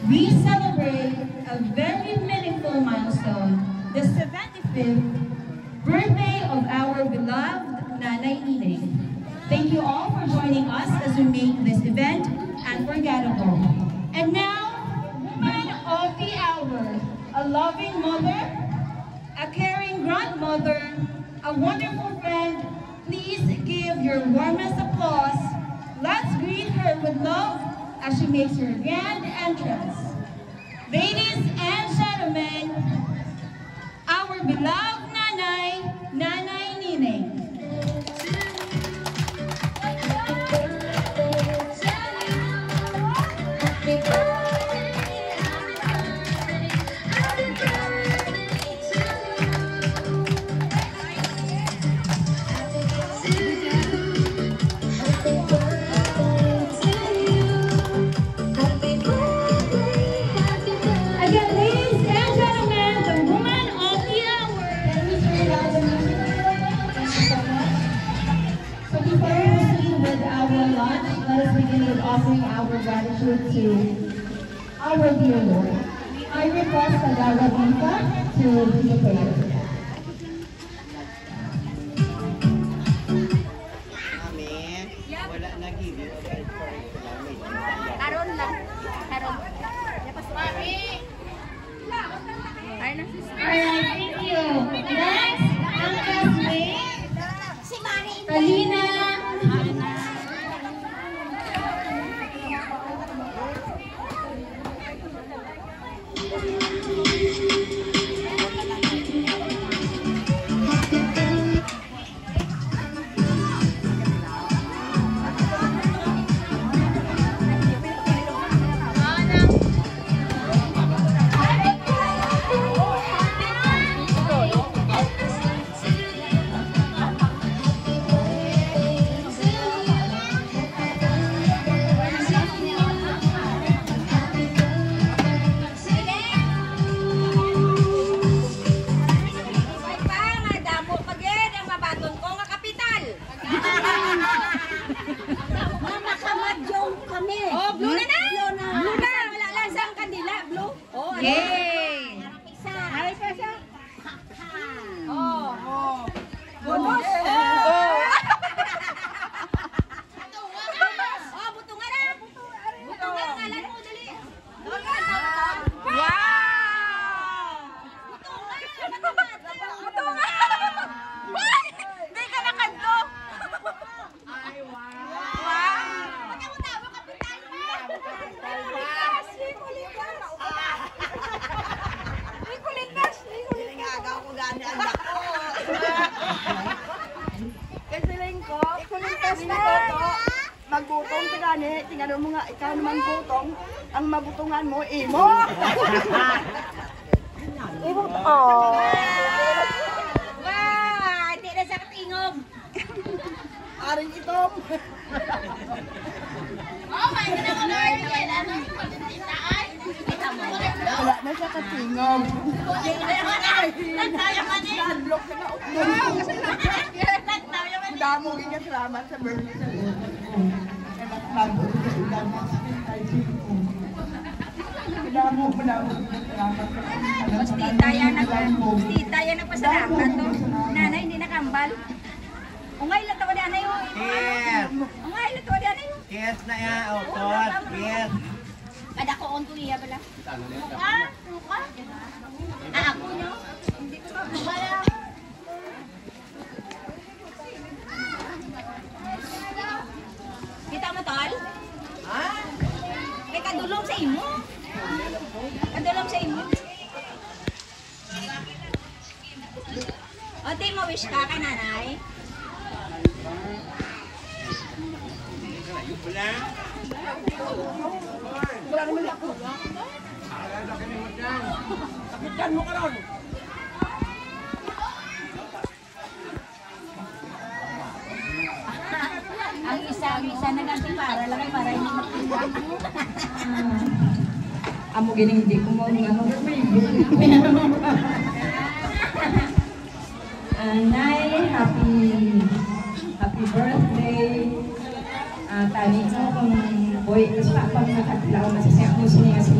we celebrate a very meaningful milestone, the 75th birthday of our beloved Nanay Ining. Thank you all for joining us as we make this event unforgettable. And now, woman of the hour, a loving mother, a caring grandmother, a wonderful friend, please give your warmest applause. Let's greet her with love as she makes her grand entrance. Ladies and gentlemen, our beloved Nanay, Nanay Nining. Let us begin with offering our gratitude to our dear Lord. I request Tagara Binka to lead the prayer. Amen. Wala na gili. Karon lang. Karon. Alright, thank you. Next, ang classmate, Kalina. Magbutong ka gani, tingnan mo nga, ikaw naman butong, ang mabutungan mo, imo! Imo, oh! Wah, hindi na sa katingog. Aring itom! Oh my God, Wala na siya katingog. Nandlok na na damo nga salamat sa birthday. Mas tita yan nagpasalamat to. Nanay, hindi nakambal. Ungay lang tawa di anay o. Yes. Ungay lang tawa di anay o. Yes na yan. Otot. Yes. Kada ko on tuliya bala. Muka? Muka? Ako nyo? Hindi ko ba? Bala. Kita mo tol? Ha? May kadulong sa imo. Kadulong sa imo. O, di mo wish ka kay nanay? Wala naman ako. Sakitan mo ka ron. Ang isa naganti para lang ay para hindi magpinwan. Amo gining hindi ko mo ano Nay, happy birthday. Tani ko kung boy sa pang nakatlaw masasaya mo siya sa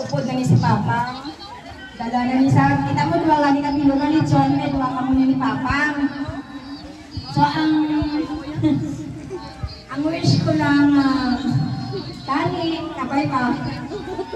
upod na ni si Papang. Dala na ni sa, kita mo duwa nga ni Camilo nga ni John, may duwa ka muna ni Papang. So ang wish ko lang, tani, kapay pa,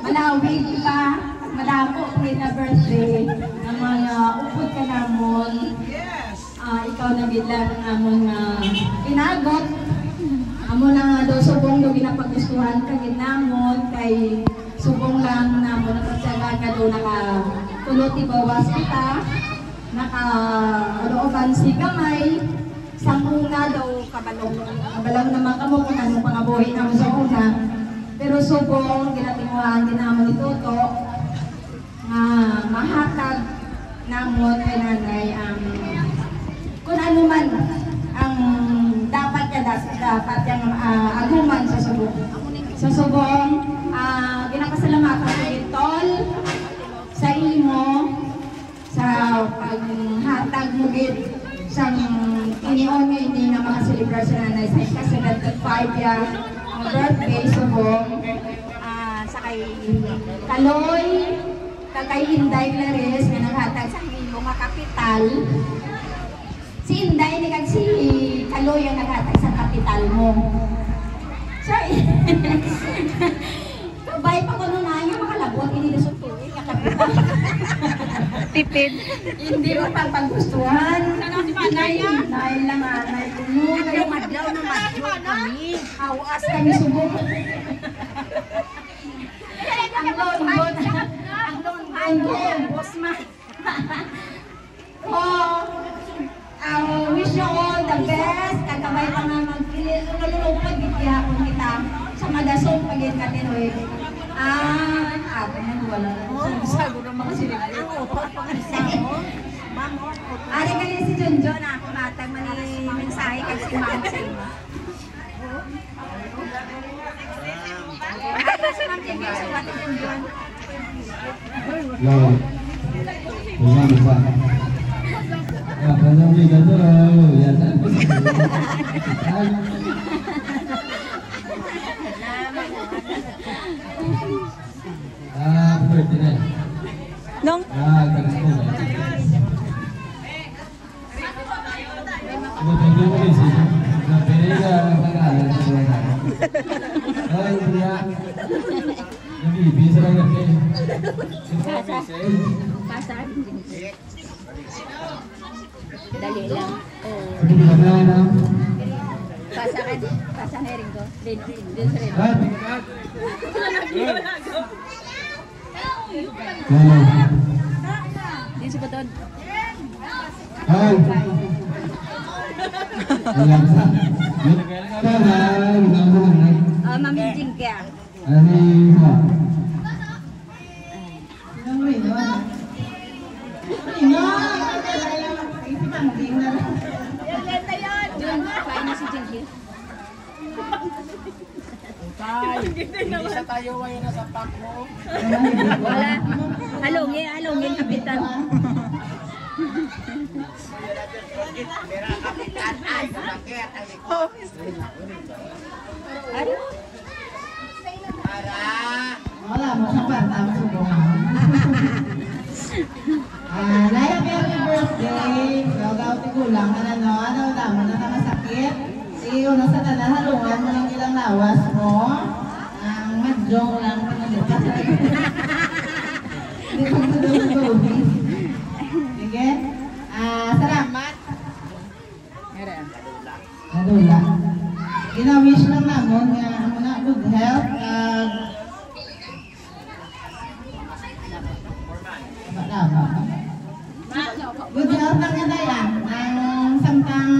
malawig pa, madako ko na birthday, ng mga upod ka namon. Ikaw na bilang amon inagot. Amo na nga daw subong daw ginapagustuhan ka ginamon kay subong lang namon napagsaga ka daw nakatuloti bawas kita nakalooban si gamay samong na daw kabalong naman kamo kung anong pangabuhi namo sa una pero subong ginatinguhan ginamon ni Toto nga mahatag namon kay nanay kung ano man ang dapat yung aguman sa subong. Sa subong, ginakasalamatan ko itol sa imo sa paghatag mo gid sa inion nga hindi na makaselebrar sa nanay sa ika-75 birthday subong sa kay Kaloy kay Inday Clares nga naghatag sa imo nga kapital. Si Inday ni kag si Kaloy ang naghatag sa kapital mo. Sorry. Kabay pa ko nung nga makalabot ini na sutuloy kapital. Tipid. Hindi mo pang paggustuhan. Ano si Panaya? Dahil lang anay mo kayo madlaw na madlaw kami. Awas kami subok. Ang lon, boss ma. Wish you all the best. Kagabay pa nga magkilil. Nalulupad, gitihapon kita. Sa magasong pagin ka tinoy. Ate na wala. Siguro mga silipin. Ari ka rin si Junjun. Ako matag mani mensahe kag si Ma'am sa imo. Ay, si Ma'am Jengge. Si Ma'am Junjun. Hello. Bisa. Apa namanya itu? Ya, birthday. Nong? Garis ko. Thank you guys. Napirega tagalan sa mga. Ay, dia. Nabi, bisa lang yan. Pasar. Dali lang. Pasang herring ko. Din sa rin. Din sa baton. Hai. Mamijing ka. Ani semua. Hindi sa tayo ngayon nasa pack mo. Wala. Halungin kapitan. Mera kapitan ay bakit ang Ano? para Wala mo sa partang subong. Laya happy birthday. Gawgaw ti kulang na ano damo na masakit. Iyo na sa tanan halungan mo lang ilang lawas mo. Ang madjong lang pinalipas. Hindi ko tuloy. Sige. Salamat. Adula. Gina-wish lang namon nga amo na good health. Good health lang yan daya. Ang samtang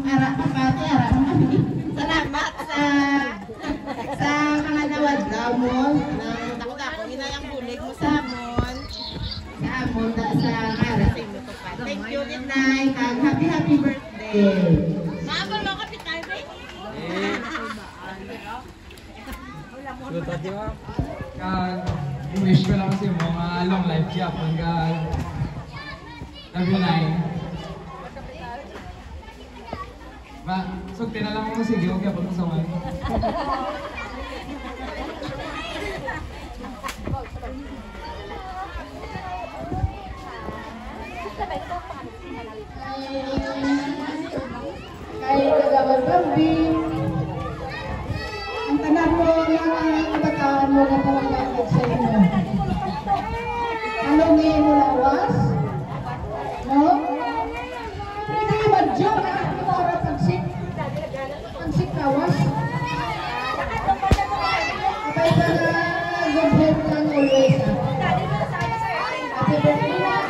arak kapati, arak kami. Salamat sa mga nawadlaw mo. Dako-dako, inayang bulig mo sa amon. Sa amon, sa arak. Thank you, Inay. Happy birthday. Maabal mo kapitan, baby. Wish ko lang kasi mga long life siya hanggang nabinay. Ba, sugti na lang ako sige, okay pa sa Kay Kagawad Bambi, ang tanan mo ng kabataan mo na palangkapit sa inyo. Ano nga mo lawas? No? Pwede ba-job na ako para pagsik? Pagsik kawas? Kapay ka na good health lang always. Happy birthday na.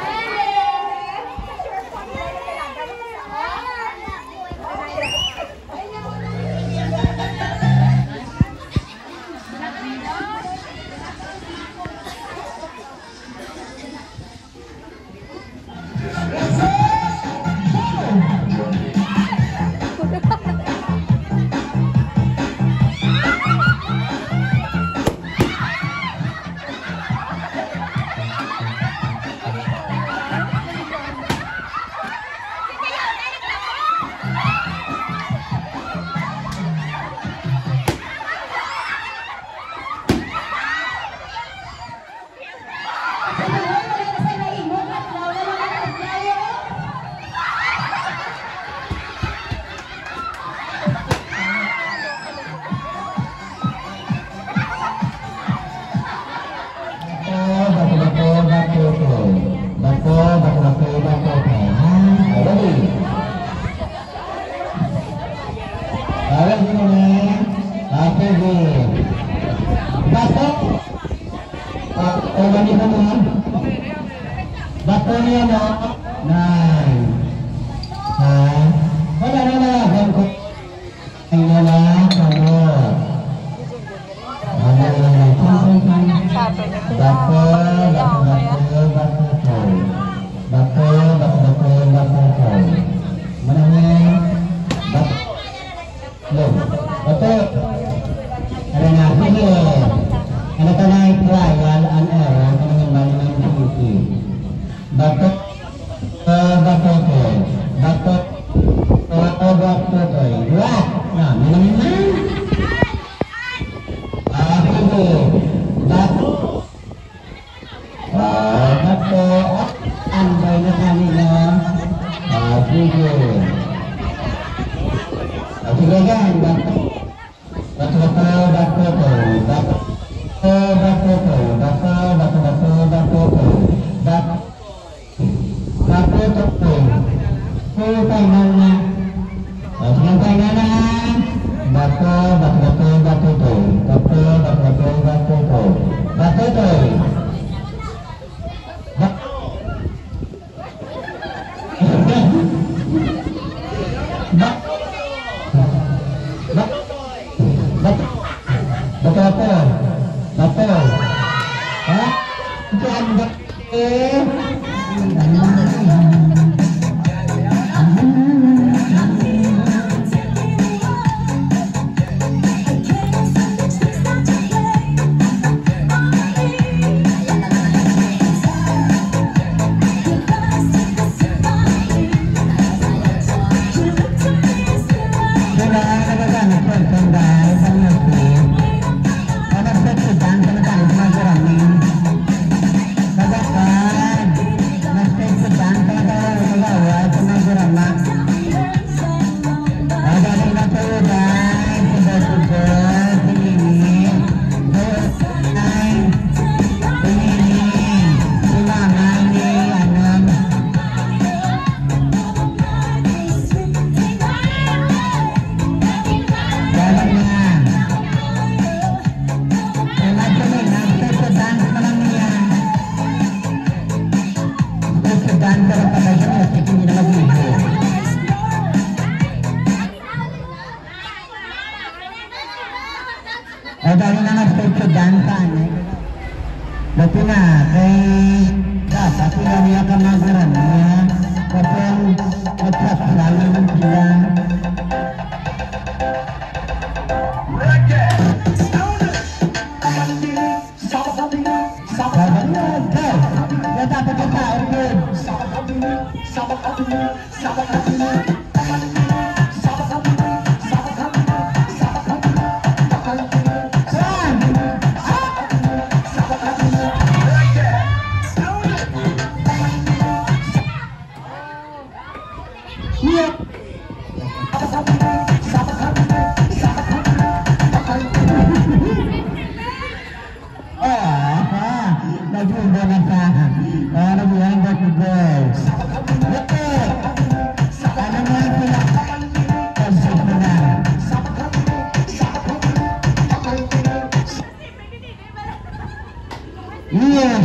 Ang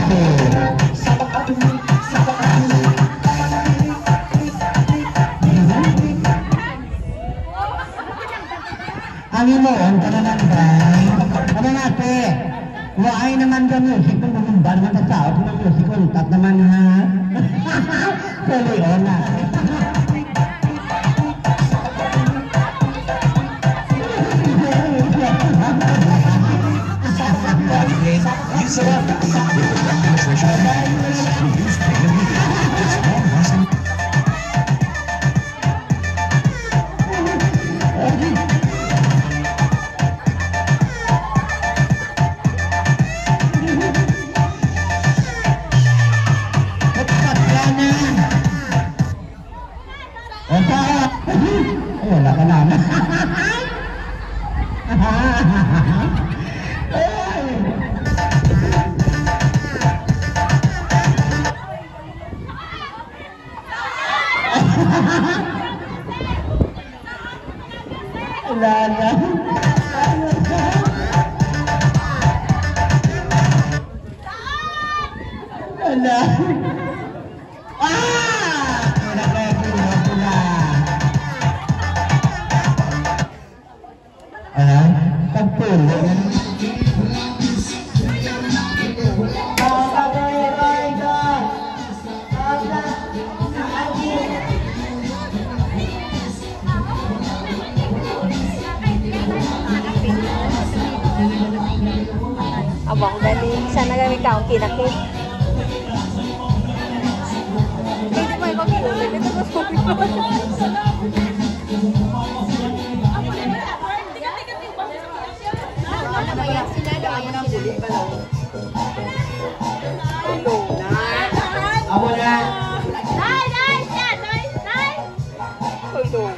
imoon, kananan bay. Ano nate? Waay naman ka music kung lumumban naman sa sao. Kung music ko, lutat naman ha. Tuloy o na. Use of our demonstration of use pain and relief. It's more lasting. Wala ka naman. Wala na. Wala. Wala kaya pula. Pagpulo yan. Abang galing. Sana kami kaong kinakit. Hindi mo ikaw kinulit. Ito mas Amo na.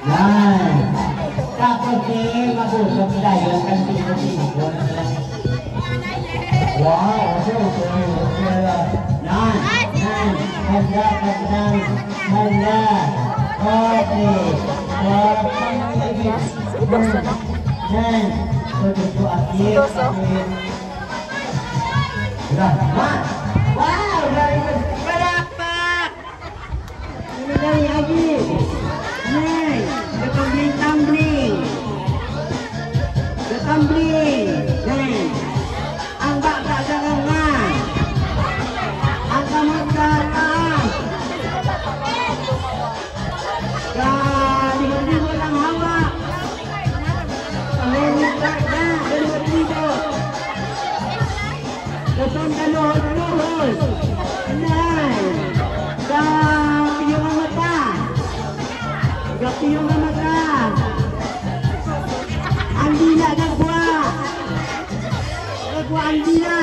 Yan. Tapos mabusog tayo kan pinto-pinto. Wow, okay. Nan. Handa. Okay. Nan. Tutup akhir. Wow, very good. Berapa? Ini lagi. Nih, tumbling. Nih. Angkat tak jangan. Angkat menggalang. Digo lang hawak. Pangunitak na. Digo. Gatong daluhod. Nay. Gapiyong ang mata. Ang dila nagwa. Ang dila.